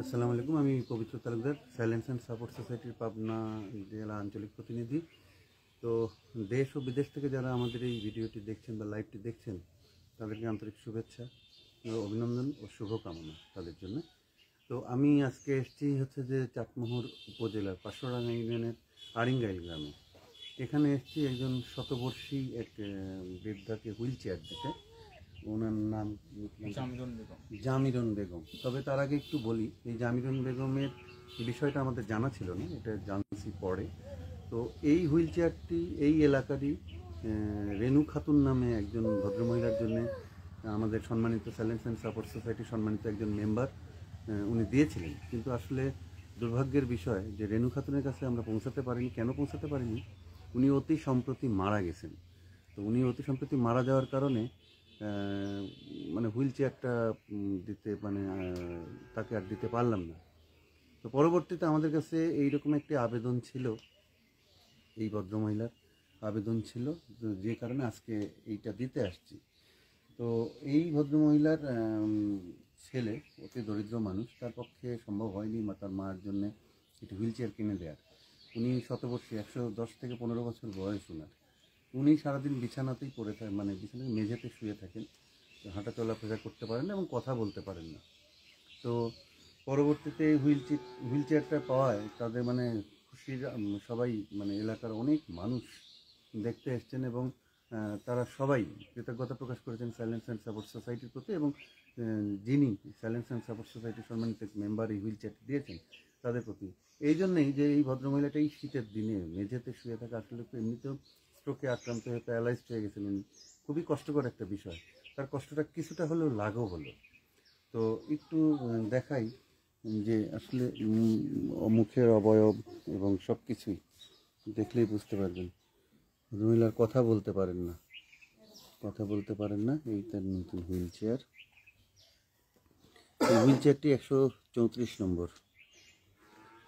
আসসালামু আলাইকুম, আমি পবিত্র তালুকদার, সাইলেন্স অ্যান্ড সাপোর্ট সোসাইটির পাবনা জেলা আঞ্চলিক প্রতিনিধি। তো দেশ ও বিদেশ থেকে যারা আমাদের এই ভিডিওটি দেখছেন বা লাইভটি দেখছেন, তাদেরকে আন্তরিক শুভেচ্ছা, অভিনন্দন ও শুভকামনা তাদের জন্য। তো আমি আজকে এসেছি হচ্ছে যে চাটমোহর উপজেলার পাঁচশোডাঙ্গা ইউনিয়নের আরিঙ্গাইল গ্রামে। এখানে এসেছি একজন শতবর্ষী এক বৃদ্ধাকে হুইল চেয়ার দিতে। ওনার নাম জামিরন বেগম। তবে তার আগে একটু বলি, এই জামিরন বেগমের বিষয়টা আমাদের জানা ছিল না, এটা জানছি পরে। তো এই হুইল চেয়ারটি এই এলাকারই রেনু খাতুন নামে একজন ভদ্রমহিলার জন্য আমাদের সম্মানিত সাইলেন্স অ্যান্ড সাপোর্ট সোসাইটির সম্মানিত একজন মেম্বার উনি দিয়েছিলেন। কিন্তু আসলে দুর্ভাগ্যের বিষয় যে রেনু খাতুনের কাছে আমরা পৌঁছাতে পারিনি। কেন পৌঁছাতে পারিনি? উনি অতি সম্প্রতি মারা গেছেন। তো উনি অতি সম্প্রতি মারা যাওয়ার কারণে মানে হুইল চেয়ারটা দিতে তাকে আর দিতে পারলাম না। তো পরবর্তীতে আমাদের কাছে এইরকম একটি আবেদন ছিল, এই ভদ্রমহিলার আবেদন ছিল, যে কারণে আজকে এইটা দিতে আসছি। তো এই ভদ্রমহিলার ছেলে অতি দরিদ্র মানুষ, তার পক্ষে সম্ভব হয়নি তার মার জন্য একটি হুইল চেয়ার কিনে দেওয়ার। উনি শতবর্ষী, 110 থেকে 15 বছর বয়স ওনার। উনি সারাদিন বিছানাতেই পড়ে থাকেন, মানে বিছানায় মেঝেতে শুয়ে থাকেন, হাঁটা চলাফেরা করতে পারেন না এবং কথা বলতে পারেন না। তো পরবর্তীতে হুইল চেয়ারটা পাওয়ায় তাদের খুশির সবাই, এলাকার অনেক মানুষ দেখতে এসছেন এবং তারা সবাই কৃতজ্ঞতা প্রকাশ করেছেন সাইলেন্স অ্যান্ড সাপোর্ট সোসাইটির প্রতি, এবং যিনি সাইলেন্স অ্যান্ড সাপোর্ট সোসাইটির সম্মানিত মেম্বার এই হুইল চেয়ারটি দিয়েছেন তাদের প্রতি। এই জন্যেই যে এই ভদ্রমহিলাটা এই শীতের দিনে মেঝেতে শুয়ে থাকা, আসলে এমনিতেও স্ট্রোকে আক্রান্ত হয়ে প্যারালাইজড হয়ে গেছিলেন। খুবই কষ্টকর একটা বিষয়। তার কষ্টটা কিছুটা হলেও লাঘব হলো। তো একটু দেখাই যে আসলে মুখের অবয়ব এবং সব কিছুই দেখলেই বুঝতে পারবেন। মহিলার কথা বলতে পারেন না, এই তার নতুন হুইল চেয়ার। এই হুইল চেয়ারটি 134 নম্বর।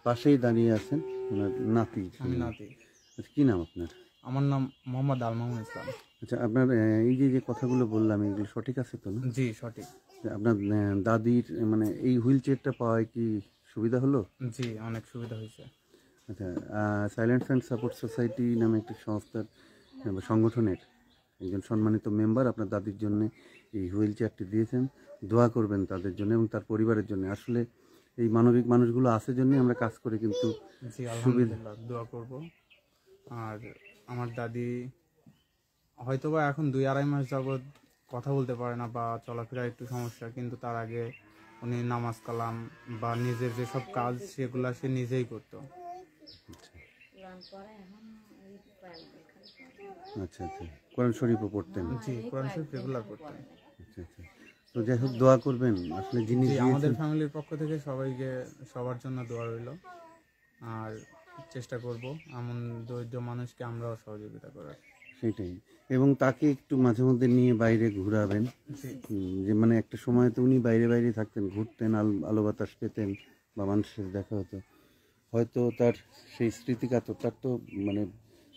পাশেই দাঁড়িয়ে আছেন ওনার নাতি। আচ্ছা, কী নাম আপনার? আমার নাম মোহাম্মদ আল মামুন ইসলাম। আচ্ছা, আপনার এই যে কথাগুলো বললাম, এগুলো সঠিক আছে তো না? জি, সঠিক। আপনার দাদির এই হুইল চেয়ারটা পাওয়ায় কি সুবিধা হলো? জি, অনেক সুবিধা হয়েছে। আচ্ছা, সাইলেন্স অ্যান্ড সাপোর্ট সোসাইটি নামে একটি সংস্থার সংগঠনের একজন সম্মানিত মেম্বার আপনার দাদির জন্য এই হুইল চেয়ারটি দিয়েছেন। দোয়া করবেন তাদের জন্য এবং তার পরিবারের জন্য। আসলে এই মানবিক মানুষগুলো আছে জন্যই আমরা কাজ করি, কিন্তু জি আলহামদুলিল্লাহ দোয়া করব। আর আমার দাদি হয়তোবা এখন 2-2.5 মাস যাবৎ কথা বলতে পারে না বা চলাফেরা একটু সমস্যা, কিন্তু তার আগে উনি নামাজ কালাম বা নিজের যেসব কাজ সেগুলো সে নিজেই করতো। আচ্ছা, কোরআন শরীফও পড়তেন? জি, কোরআন শরীফ রেগুলার পড়তেন। আচ্ছা, তো যাই হোক, দোয়া করবেন আসলে যিনি আমাদের ফ্যামিলির পক্ষ থেকে সবার জন্য দোয়া রইল। আর চেষ্টা করব এমন দরিদ্র মানুষকে আমরাও সহযোগিতা করার। সেটাই, এবং তাকে একটু মাঝে মধ্যে নিয়ে বাইরে ঘুরাবেন। যে একটা সময় তো উনি বাইরে থাকতেন, ঘুরতেন, আলো বাতাস পেতেন বা মানুষের দেখা হতো। হয়তো তার সেই তার তো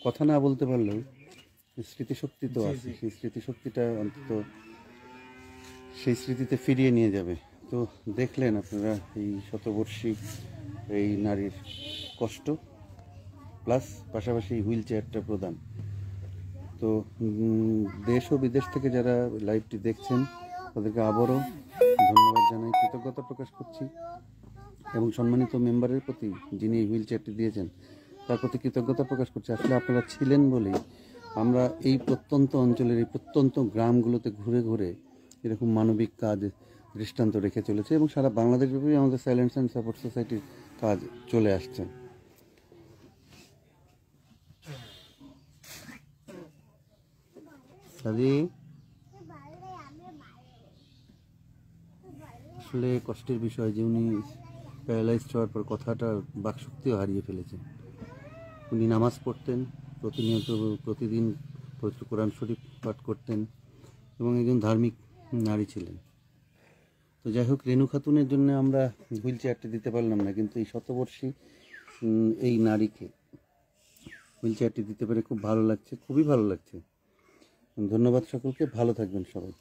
কথা না বলতে পারলেও স্মৃতিশক্তি তো আছে। সেই স্মৃতিশক্তিটা অন্তত সেই স্মৃতিতে ফিরিয়ে নিয়ে যাবে। তো দেখলেন আপনারা এই শতবর্ষী এই নারীর কষ্ট, প্লাস পাশাপাশি হুইল চেয়ারটা প্রদান। তো দেশ ও বিদেশ থেকে যারা লাইভটি দেখছেন তাদেরকে আবারও ধন্যবাদ জানাই, কৃতজ্ঞতা প্রকাশ করছি, এবং সম্মানিত মেম্বারের প্রতি যিনি এই হুইল চেয়ারটি দিয়েছেন তার প্রতি কৃতজ্ঞতা প্রকাশ করছি। আসলে আপনারা ছিলেন বলেই আমরা এই প্রত্যন্ত অঞ্চলের, এই প্রত্যন্ত গ্রামগুলোতে ঘুরে ঘুরে এরকম মানবিক কাজ দৃষ্টান্ত রেখে চলেছে, এবং সারা বাংলাদেশব্যাপী আমাদের সাইলেন্স অ্যান্ড সাপোর্ট সোসাইটির কাজ চলে আসছে। দাদি, আসলে কষ্টের বিষয় যে উনি প্যারালাইজড হওয়ার পর বাকশক্তিও হারিয়ে ফেলেছেন। উনি নামাজ পড়তেন প্রতিদিন পবিত্র কোরআন শরীফ পাঠ করতেন এবং একজন ধার্মিক নারী ছিলেন। তো যাই হোক, রেনু খাতুনের জন্য আমরা হুইল চেয়ারটি দিতে পারলাম না, কিন্তু এই শতবর্ষী এই নারীকে হুইল চেয়ারটি দিতে পেরে খুব ভালো লাগছে, খুবই ভালো লাগছে। ধন্যবাদ সকলকে, ভালো থাকবেন সবাই।